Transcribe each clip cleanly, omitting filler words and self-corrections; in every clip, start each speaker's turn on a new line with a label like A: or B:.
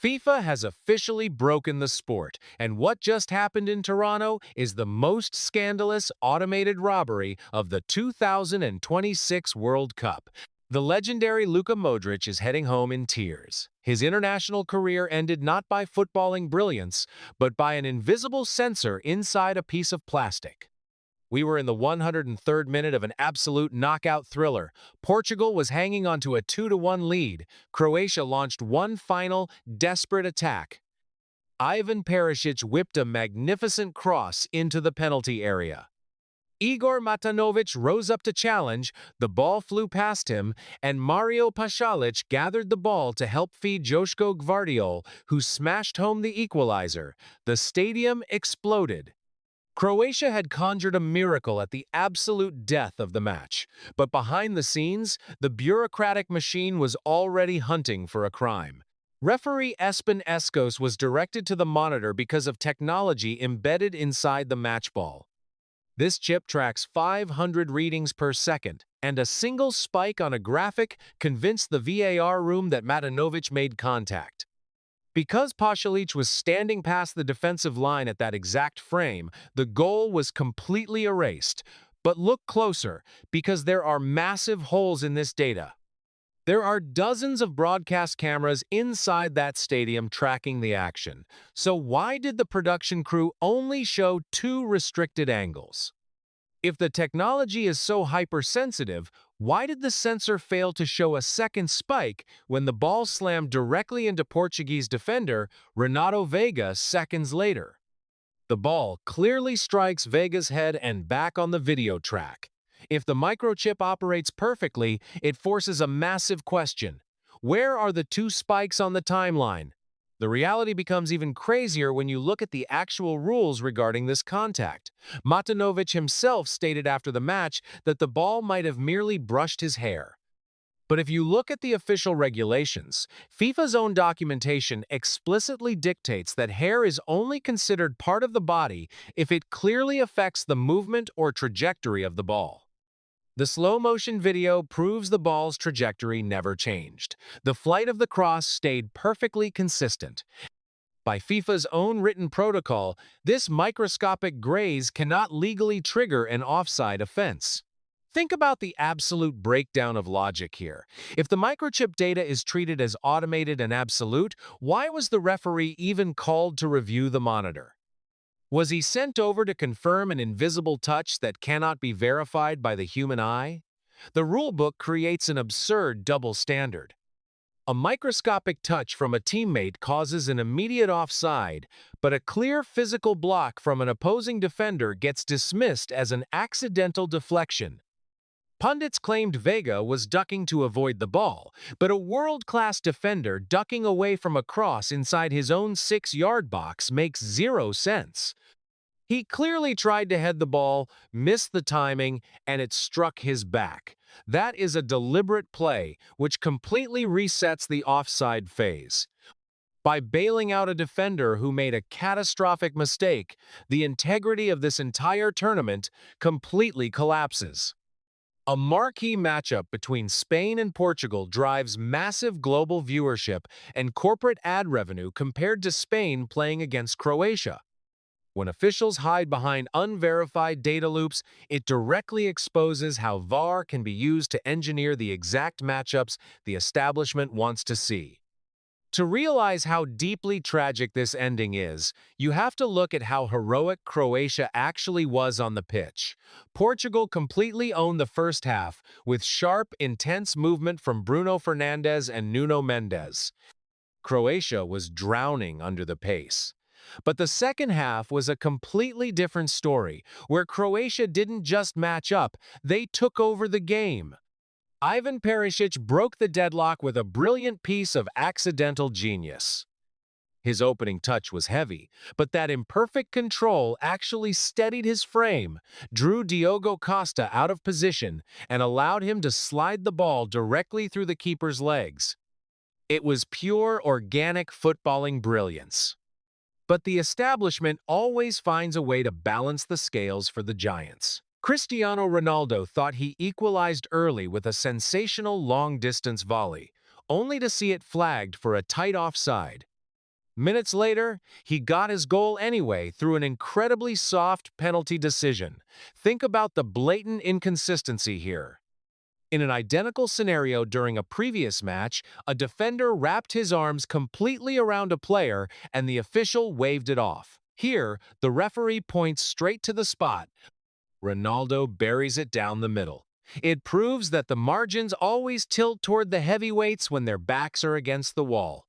A: FIFA has officially broken the sport, and what just happened in Toronto is the most scandalous automated robbery of the 2026 World Cup. The legendary Luka Modric is heading home in tears. His international career ended not by footballing brilliance, but by an invisible sensor inside a piece of plastic. We were in the 103rd minute of an absolute knockout thriller. Portugal was hanging onto a 2-1 lead. Croatia launched one final, desperate attack. Ivan Perisic whipped a magnificent cross into the penalty area. Igor Matanovic rose up to challenge, the ball flew past him, and Mario Pasalic gathered the ball to help feed Joško Gvardiol, who smashed home the equalizer. The stadium exploded. Croatia had conjured a miracle at the absolute death of the match, but behind the scenes, the bureaucratic machine was already hunting for a crime. Referee Espen Eskos was directed to the monitor because of technology embedded inside the match ball. This chip tracks 500 readings per second, and a single spike on a graphic convinced the VAR room that Matanovic made contact. Because Pasalic was standing past the defensive line at that exact frame, the goal was completely erased. But look closer, because there are massive holes in this data. There are dozens of broadcast cameras inside that stadium tracking the action. So why did the production crew only show 2 restricted angles? If the technology is so hypersensitive, why did the sensor fail to show a second spike when the ball slammed directly into Portuguese defender Renato Veiga seconds later? The ball clearly strikes Veiga's head and back on the video track. If the microchip operates perfectly, it forces a massive question. Where are the 2 spikes on the timeline? The reality becomes even crazier when you look at the actual rules regarding this contact. Matanovic himself stated after the match that the ball might have merely brushed his hair. But if you look at the official regulations, FIFA's own documentation explicitly dictates that hair is only considered part of the body if it clearly affects the movement or trajectory of the ball. The slow-motion video proves the ball's trajectory never changed. The flight of the cross stayed perfectly consistent. By FIFA's own written protocol, this microscopic graze cannot legally trigger an offside offense. Think about the absolute breakdown of logic here. If the microchip data is treated as automated and absolute, why was the referee even called to review the monitor? Was he sent over to confirm an invisible touch that cannot be verified by the human eye? The rulebook creates an absurd double standard. A microscopic touch from a teammate causes an immediate offside, but a clear physical block from an opposing defender gets dismissed as an accidental deflection. Pundits claimed Veiga was ducking to avoid the ball, but a world-class defender ducking away from a cross inside his own 6-yard box makes zero sense. He clearly tried to head the ball, missed the timing, and it struck his back. That is a deliberate play, which completely resets the offside phase. By bailing out a defender who made a catastrophic mistake, the integrity of this entire tournament completely collapses. A marquee matchup between Spain and Portugal drives massive global viewership and corporate ad revenue compared to Spain playing against Croatia. When officials hide behind unverified data loops, it directly exposes how VAR can be used to engineer the exact matchups the establishment wants to see. To realize how deeply tragic this ending is, you have to look at how heroic Croatia actually was on the pitch. Portugal completely owned the first half, with sharp, intense movement from Bruno Fernandes and Nuno Mendes. Croatia was drowning under the pace. But the second half was a completely different story, where Croatia didn't just match up, they took over the game. Ivan Perisic broke the deadlock with a brilliant piece of accidental genius. His opening touch was heavy, but that imperfect control actually steadied his frame, drew Diogo Costa out of position, and allowed him to slide the ball directly through the keeper's legs. It was pure organic footballing brilliance. But the establishment always finds a way to balance the scales for the Giants. Cristiano Ronaldo thought he equalized early with a sensational long-distance volley, only to see it flagged for a tight offside. Minutes later, he got his goal anyway through an incredibly soft penalty decision. Think about the blatant inconsistency here. In an identical scenario during a previous match, a defender wrapped his arms completely around a player and the official waved it off. Here, the referee points straight to the spot. Ronaldo buries it down the middle. It proves that the margins always tilt toward the heavyweights when their backs are against the wall.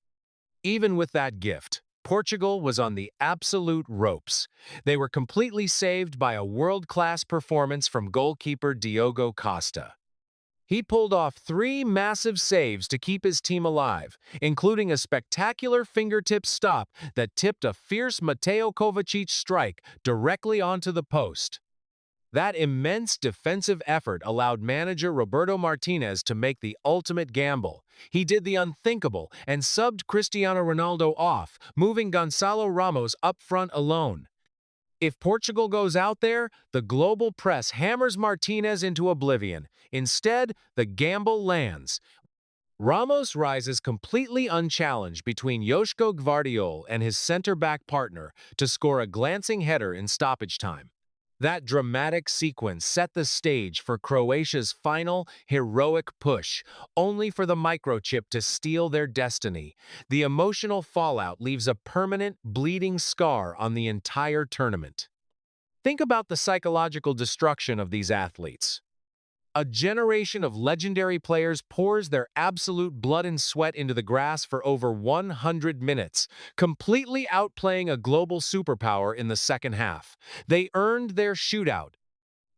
A: Even with that gift, Portugal was on the absolute ropes. They were completely saved by a world-class performance from goalkeeper Diogo Costa. He pulled off 3 massive saves to keep his team alive, including a spectacular fingertip stop that tipped a fierce Mateo Kovacic strike directly onto the post. That immense defensive effort allowed manager Roberto Martinez to make the ultimate gamble. He did the unthinkable and subbed Cristiano Ronaldo off, moving Gonzalo Ramos up front alone. If Portugal goes out there, the global press hammers Martinez into oblivion. Instead, the gamble lands. Ramos rises completely unchallenged between Joško Gvardiol and his center-back partner to score a glancing header in stoppage time. That dramatic sequence set the stage for Croatia's final, heroic push, only for the microchip to steal their destiny. The emotional fallout leaves a permanent, bleeding scar on the entire tournament. Think about the psychological destruction of these athletes. A generation of legendary players pours their absolute blood and sweat into the grass for over 100 minutes, completely outplaying a global superpower in the second half. They earned their shootout.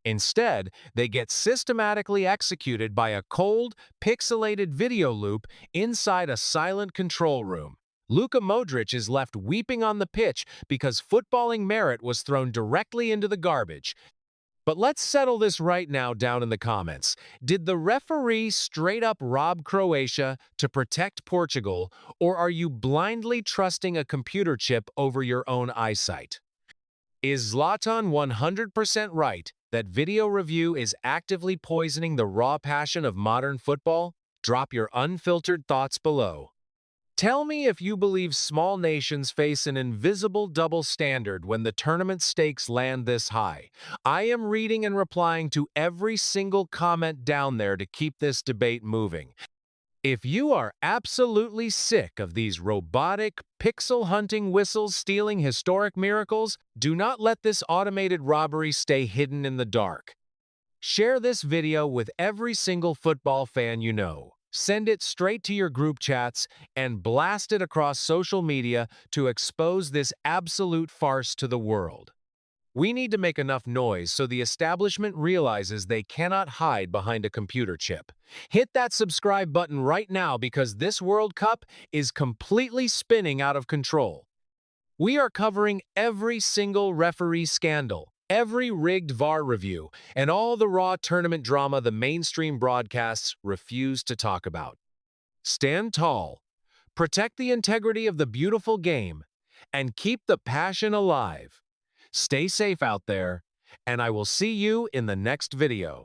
A: Instead, they get systematically executed by a cold, pixelated video loop inside a silent control room. Luka Modric is left weeping on the pitch because footballing merit was thrown directly into the garbage. But let's settle this right now down in the comments. Did the referee straight up rob Croatia to protect Portugal, or are you blindly trusting a computer chip over your own eyesight? Is Zlatan 100% right that video review is actively poisoning the raw passion of modern football? Drop your unfiltered thoughts below. Tell me if you believe small nations face an invisible double standard when the tournament stakes land this high. I am reading and replying to every single comment down there to keep this debate moving. If you are absolutely sick of these robotic, pixel-hunting whistles stealing historic miracles, do not let this automated robbery stay hidden in the dark. Share this video with every single football fan you know. Send it straight to your group chats and blast it across social media to expose this absolute farce to the world. We need to make enough noise so the establishment realizes they cannot hide behind a computer chip. Hit that subscribe button right now because this World Cup is completely spinning out of control. We are covering every single referee scandal, every rigged VAR review, and all the raw tournament drama the mainstream broadcasts refuse to talk about. Stand tall, protect the integrity of the beautiful game, and keep the passion alive. Stay safe out there, and I will see you in the next video.